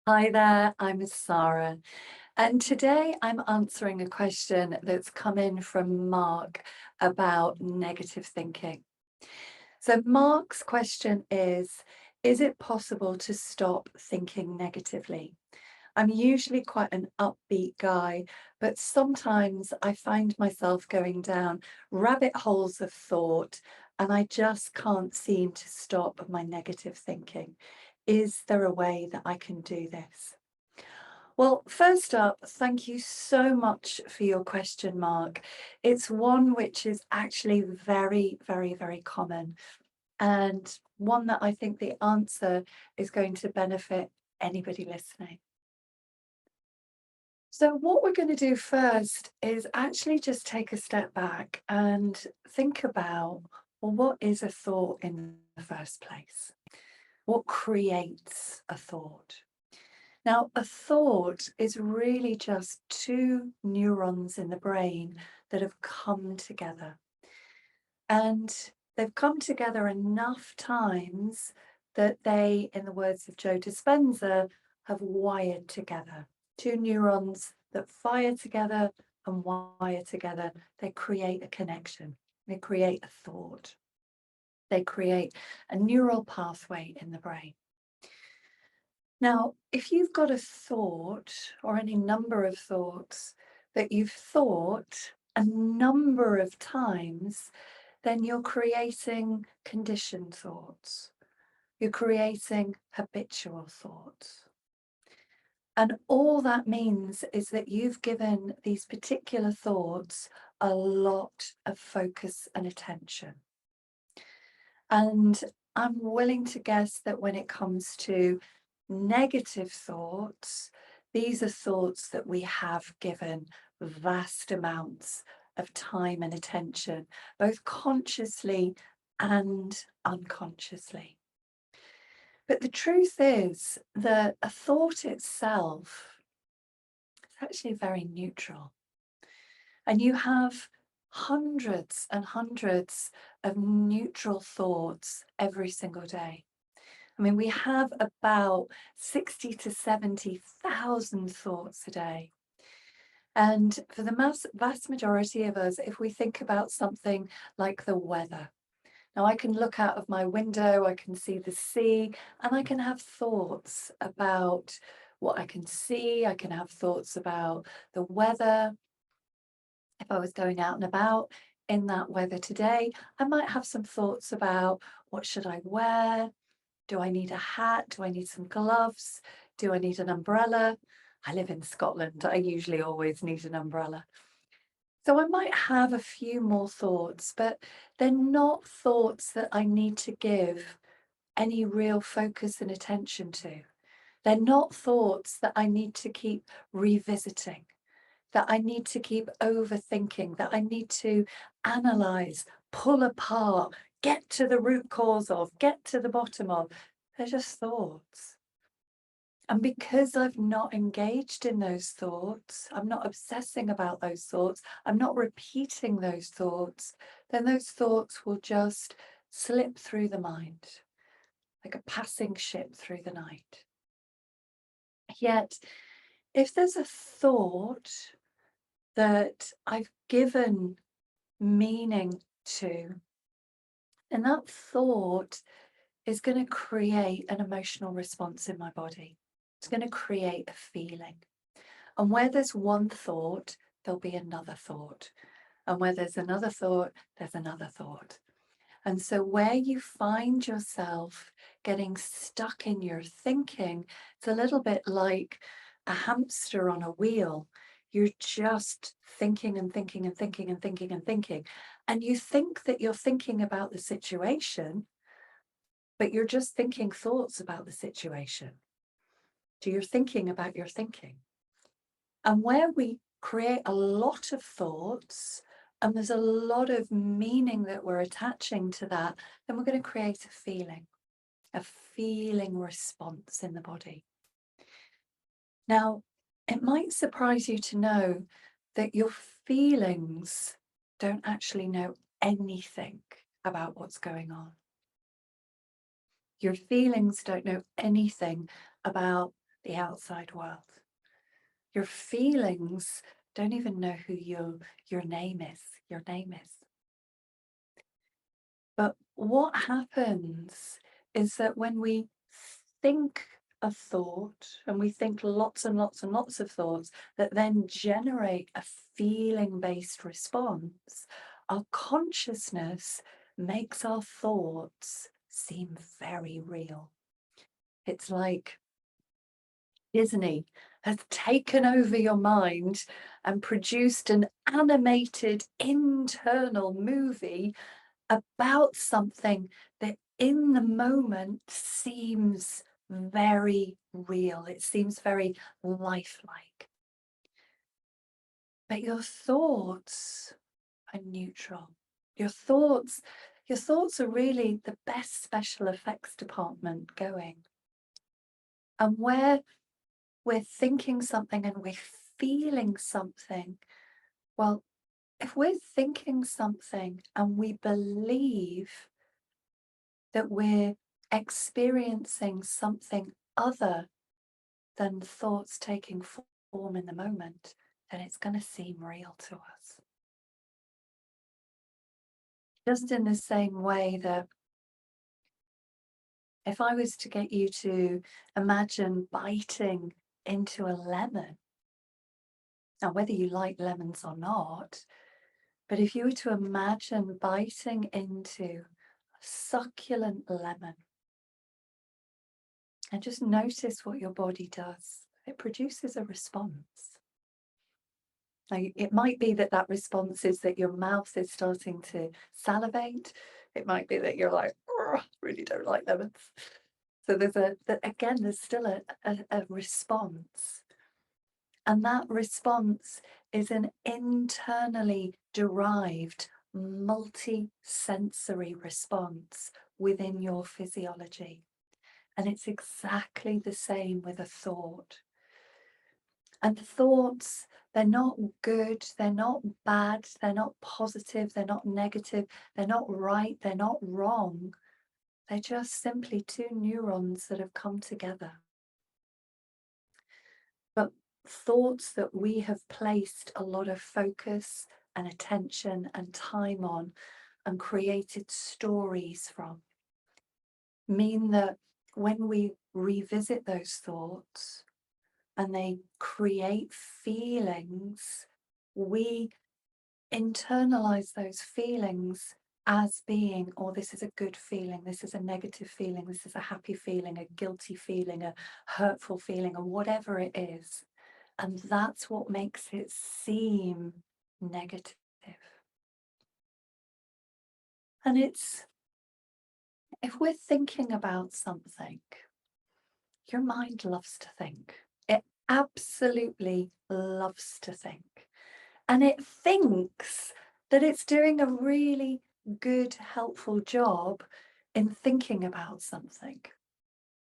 Hi there, I'm Sarah, and today I'm answering a question that's come in from Mark about negative thinking. So, Mark's question is it possible to stop thinking negatively? I'm usually quite an upbeat guy, but sometimes I find myself going down rabbit holes of thought and I just can't seem to stop my negative thinking. Is there a way that I can do this? Well, first up, thank you so much for your question, Mark. It's one which is actually very, very, very common, and one that I think the answer is going to benefit anybody listening. So, what we're going to do first is actually just take a step back and think about, well, what is a thought in the first place? What creates a thought? Now, a thought is really just two neurons in the brain that have come together. And they've come together enough times that they, in the words of Joe Dispenza, have wired together. Two neurons that fire together and wire together, they create a connection. They create a thought. They create a neural pathway in the brain. Now, if you've got a thought or any number of thoughts that you've thought a number of times, then you're creating conditioned thoughts. You're creating habitual thoughts. And all that means is that you've given these particular thoughts a lot of focus and attention. And I'm willing to guess that when it comes to negative thoughts, these are thoughts that we have given vast amounts of time and attention, both consciously and unconsciously. But the truth is that a thought itself is actually very neutral. And you have hundreds and hundreds of neutral thoughts every single day. I mean, we have about 60 to 70,000 thoughts a day. And for the vast majority of us, if we think about something like the weather, now I can look out of my window, I can see the sea, and I can have thoughts about what I can see. I can have thoughts about the weather. If I was going out and about in that weather today, I might have some thoughts about what should I wear? Do I need a hat? Do I need some gloves? Do I need an umbrella? I live in Scotland. I usually always need an umbrella. So I might have a few more thoughts, but they're not thoughts that I need to give any real focus and attention to. They're not thoughts that I need to keep revisiting, that I need to keep overthinking, that I need to analyze, pull apart, get to the root cause of, get to the bottom of. They're just thoughts. And because I've not engaged in those thoughts, I'm not obsessing about those thoughts, I'm not repeating those thoughts, then those thoughts will just slip through the mind like a passing ship through the night. Yet, if there's a thought that I've given meaning to, and that thought is going to create an emotional response in my body. It's going to create a feeling. And where there's one thought, there'll be another thought. And where there's another thought, there's another thought. And so, where you find yourself getting stuck in your thinking, it's a little bit like a hamster on a wheel. You're just thinking and thinking and thinking and thinking and thinking. And you think that you're thinking about the situation, but you're just thinking thoughts about the situation. So, you're thinking about your thinking. And where we create a lot of thoughts, and there's a lot of meaning that we're attaching to that, then we're going to create a feeling response in the body. Now, it might surprise you to know that your feelings don't actually know anything about what's going on. Your feelings don't know anything about the outside world. Your feelings don't even know who your name is. Your name is. But what happens is that when we think a thought, and we think lots and lots and lots of thoughts that then generate a feeling-based response, our consciousness makes our thoughts seem very real. It's like Disney has taken over your mind and produced an animated internal movie about something that in the moment seems very real. It seems very lifelike. But your thoughts are neutral. Your thoughts are really the best special effects department going. And where we're thinking something and we're feeling something, well, if we're thinking something and we believe that we're experiencing something other than thoughts taking form in the moment, then it's going to seem real to us. Just in the same way that if I was to get you to imagine biting into a lemon, now whether you like lemons or not, but if you were to imagine biting into a succulent lemon and just notice what your body does, it produces a response. Now, it might be that that response is that your mouth is starting to salivate. It might be that you're like, really don't like lemons. So there's still a response. And that response is an internally derived multi-sensory response within your physiology. And it's exactly the same with a thought. And thoughts, they're not good, they're not bad, they're not positive, they're not negative, they're not right, they're not wrong. They're just simply two neurons that have come together. But thoughts that we have placed a lot of focus and attention and time on and created stories from mean that when we revisit those thoughts, and they create feelings, we internalize those feelings as being, oh, this is a good feeling, this is a negative feeling, this is a happy feeling, a guilty feeling, a hurtful feeling, or whatever it is. And that's what makes it seem negative. And if we're thinking about something, your mind loves to think. It absolutely loves to think. And it thinks that it's doing a really good, helpful job in thinking about something.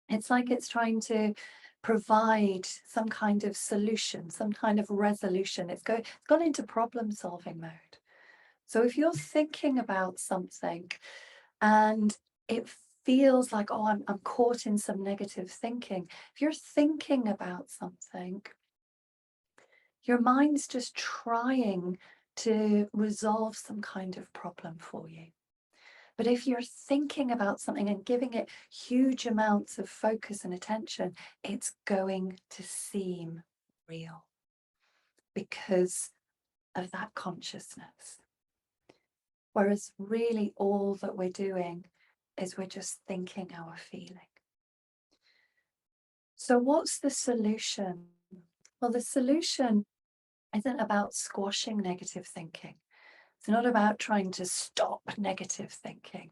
It's like it's trying to provide some kind of solution, some kind of resolution. It's gone into problem-solving mode. So if you're thinking about something and it feels like, oh, I'm caught in some negative thinking. If you're thinking about something, your mind's just trying to resolve some kind of problem for you. But if you're thinking about something and giving it huge amounts of focus and attention, it's going to seem real because of that consciousness. Whereas really all that we're doing is we're just thinking our feeling. So what's the solution? Well, the solution isn't about squashing negative thinking. It's not about trying to stop negative thinking.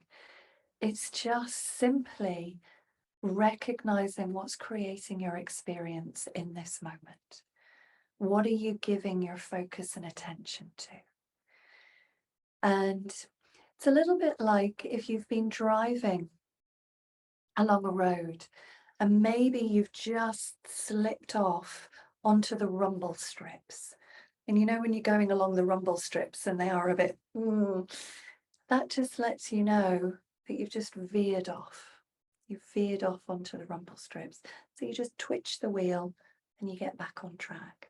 It's just simply recognizing what's creating your experience in this moment. What are you giving your focus and attention to? And it's a little bit like if you've been driving along a road and maybe you've just slipped off onto the rumble strips. And you know when you're going along the rumble strips and they are a bit, that just lets you know that you've just veered off. You've veered off onto the rumble strips. So you just twitch the wheel and you get back on track.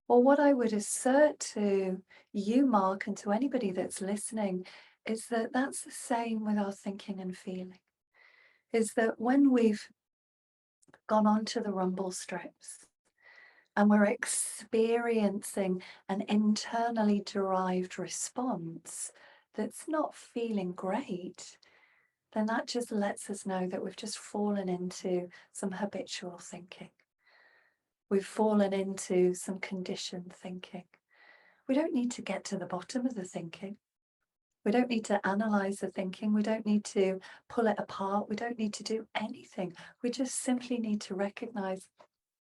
Well, what I would assert to you, Mark, and to anybody that's listening is that that's the same with our thinking and feeling. Is that when we've gone onto the rumble strips and we're experiencing an internally derived response that's not feeling great, then that just lets us know that we've just fallen into some habitual thinking. We've fallen into some conditioned thinking. We don't need to get to the bottom of the thinking. We don't need to analyze the thinking. We don't need to pull it apart. We don't need to do anything. We just simply need to recognize,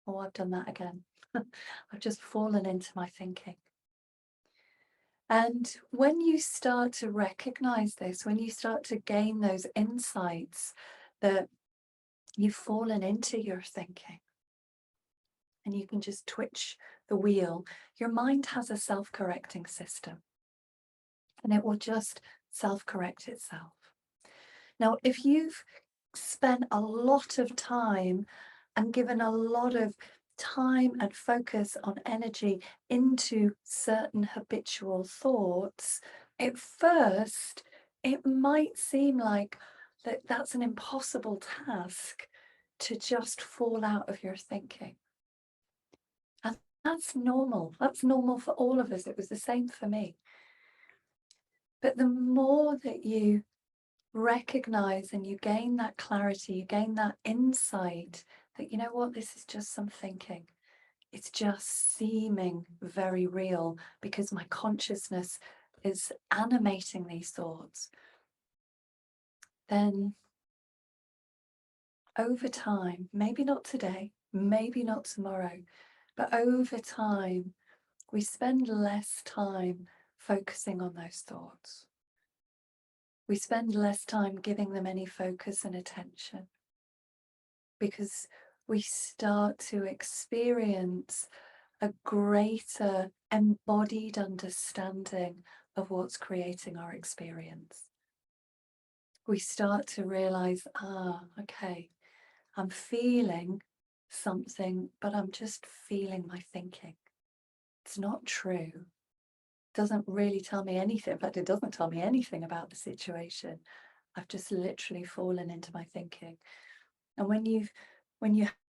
oh, I've done that again. I've just fallen into my thinking. And when you start to recognize this, when you start to gain those insights that you've fallen into your thinking, and you can just twitch the wheel, your mind has a self-correcting system, and it will just self-correct itself. Now, if you've spent a lot of time and given a lot of time and focus on energy into certain habitual thoughts, at first it might seem like that's an impossible task to just fall out of your thinking. And that's normal. That's normal for all of us. It was the same for me. But the more that you recognize and you gain that clarity, you gain that insight that, you know what, this is just some thinking. It's just seeming very real because my consciousness is animating these thoughts. Then over time, maybe not today, maybe not tomorrow, but over time, we spend less time focusing on those thoughts. We spend less time giving them any focus and attention because we start to experience a greater embodied understanding of what's creating our experience. We start to realize, okay, I'm feeling something, but I'm just feeling my thinking. It's not true. Doesn't really tell me anything. In fact, it doesn't tell me anything about the situation. I've just literally fallen into my thinking. And when you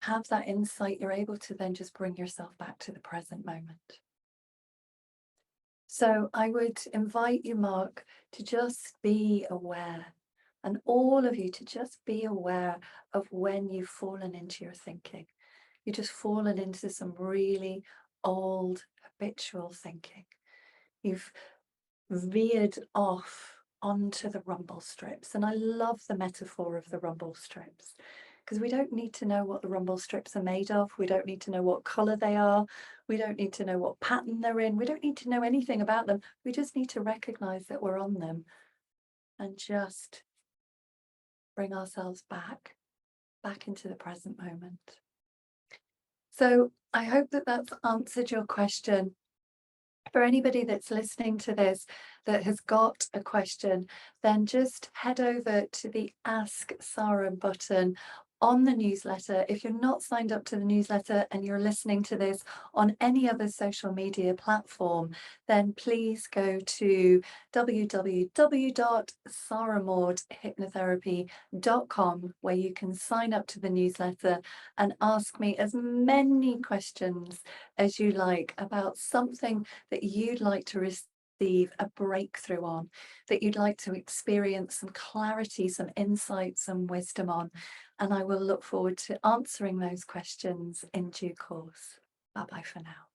have that insight, you're able to then just bring yourself back to the present moment. So I would invite you, Mark, to just be aware, and all of you to just be aware of when you've fallen into your thinking. You've just fallen into some really old habitual thinking. You've veered off onto the rumble strips. And I love the metaphor of the rumble strips because we don't need to know what the rumble strips are made of. We don't need to know what color they are. We don't need to know what pattern they're in. We don't need to know anything about them. We just need to recognize that we're on them and just bring ourselves back into the present moment. So I hope that that's answered your question. For anybody that's listening to this that has got a question, then just head over to the Ask Sarah button on the newsletter. If you're not signed up to the newsletter and you're listening to this on any other social media platform, then please go to www.sarahmaudhypnotherapy.com where you can sign up to the newsletter and ask me as many questions as you like about something that you'd like to receive a breakthrough on, that you'd like to experience some clarity, some insight, some wisdom on. And I will look forward to answering those questions in due course. Bye-bye for now.